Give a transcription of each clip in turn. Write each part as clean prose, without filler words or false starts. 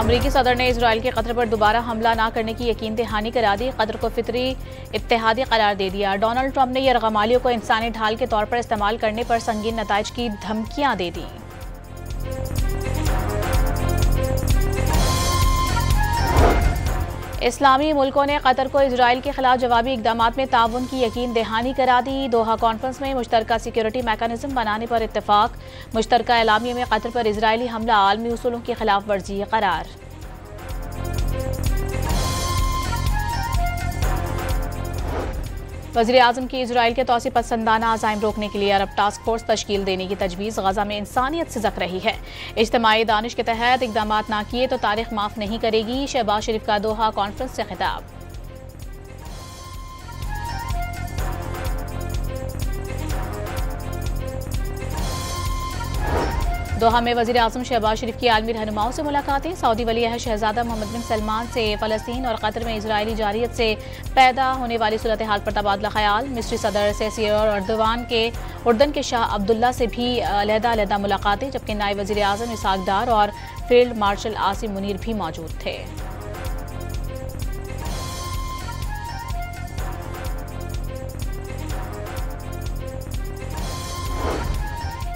अमरीकी सदर ने इसराइल के कतर पर दोबारा हमला न करने की यकीन दहानी करा दी। कतर को फितरी इत्तेहादी करार दे दिया। डोनाल्ड ट्रंप ने यरगमालियों को इंसानी ढाल के तौर पर इस्तेमाल करने पर संगीन नताइज की धमकियां दे दी। इस्लामी मुल्कों ने कतर को इसराइल के खिलाफ जवाबी इकदामात में ताउन की यकीन दहानी करा दी। दोहा कॉन्फ्रेंस में मुश्तरका सिक्योरिटी मैकेनिज्म बनाने पर इत्तेफाक। मुश्तरका एलामिया में कतर पर इजरायली हमला आलमी उसूलों की खिलाफ वर्जी करार। वज़ीर-ए-आज़म की इजराइल के तौसी पसंदाना अज़ाइम रोकने के लिए अरब टास्क फोर्स तश्कील देने की तजवीज़। गजा में इंसानियत से जक रही है। इज्तिमाई दानिश के तहत इकदामात ना किए तो तारीख माफ़ नहीं करेगी। शहबाज शरीफ का दोहा कॉन्फ्रेंस से खिताब। दोहा में वज़ीर-ए-आज़म शहबाज शरीफ की आलमी रहनुमाओं से मुलाकातें। सऊदी वली अहद शहजादा मोहम्मद बिन सलमान से फ़लस्तीन और कतर में इजरायली जारियत से पैदा होने वाली सूरत हाल पर तबादला ख्याल। मिस्री सदर सिसी और उर्दन के शाह अब्दुल्ला से भी अलहदा मुलाकातें, जबकि नायब वज़ीर-ए-आज़म इसहाक डार और फील्ड मार्शल आसिम मुनीर भी मौजूद थे।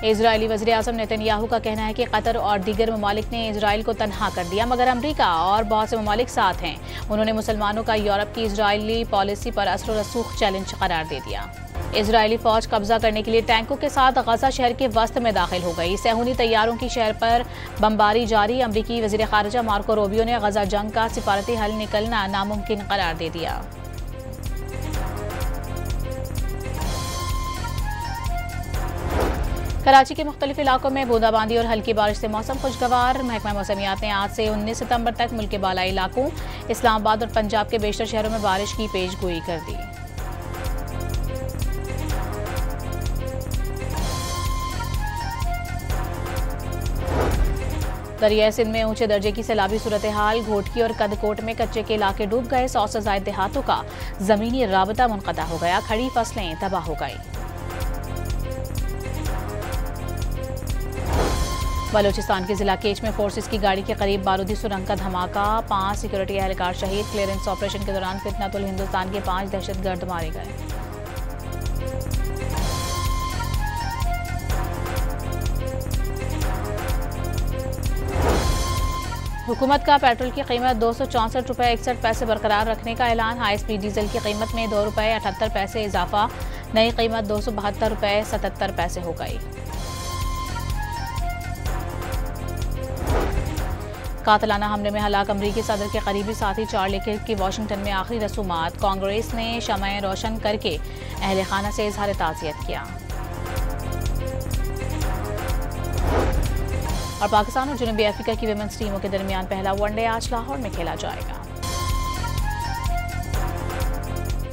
इजरायली वज़ीर-ए-आज़म नेतन्याहू का कहना है कि कतर और दीगर ममालिक ने इजराइल को तनहा कर दिया, मगर अमरीका और बहुत से ममालिक साथ हैं। उन्होंने मुसलमानों का यूरोप की इजरायली पॉलिसी पर असर व रसूख चैलेंज करार दे दिया। इजरायली फौज कब्जा करने के लिए टैंकों के साथ गजा शहर के वस्त में दाखिल हो गई। सहूनी तैयारों की शहर पर बमबारी जारी। अमरीकी वज़ीर ख़ारिजा मार्को रूबियो ने गजा जंग का सिफारती हल निकलना नामुमकिन करार दे दिया। कराची के मुख्तलिफ इलाकों में बूंदाबांदी और हल्की बारिश से मौसम खुशगवार। महकमा मौसमियात ने आज से 19 सितंबर तक मुल्क के बालाई इलाकों, इस्लामाबाद और पंजाब के बेशतर शहरों में बारिश की पेशगोई कर दी। दरियाई सिंध में ऊंचे दर्जे की सैलाबी सूरत हाल। घोटकी और कदकोट में कच्चे के इलाके डूब गए। 100 से ज्यादा देहातों का जमीनी राबता मुनक़ता हो गया। खड़ी फसलें तबाह हो गई। बलोचिस्तान के जिला केच में फोर्सेस की गाड़ी के करीब बारूदी सुरंग का धमाका। 5 सिक्योरिटी एहलकार शहीद। क्लियरेंस ऑपरेशन के दौरान फितनतुल हिंदुस्तान के 5 दहशतगर्द मारे गए। हुकूमत का पेट्रोल की कीमत 264 रुपये 61 पैसे बरकरार रखने का ऐलान। हाई स्पीड डीजल की कीमत में 2 रुपये 78 पैसे इजाफा। नई कीमत 272 रुपये 77 पैसे हो गई। कातलाना हमले में हलाक अमरीकी सदर के करीबी साथी चार्ली किर्क की वाशिंगटन में आखिरी रसूमात। कांग्रेस ने शमए रोशन करके अहले खाना से इजहार ताज़ियत किया। और पाकिस्तान और जनूबी अफ्रीका की विमेंस टीमों के दरमियान पहला वनडे आज लाहौर में खेला जाएगा।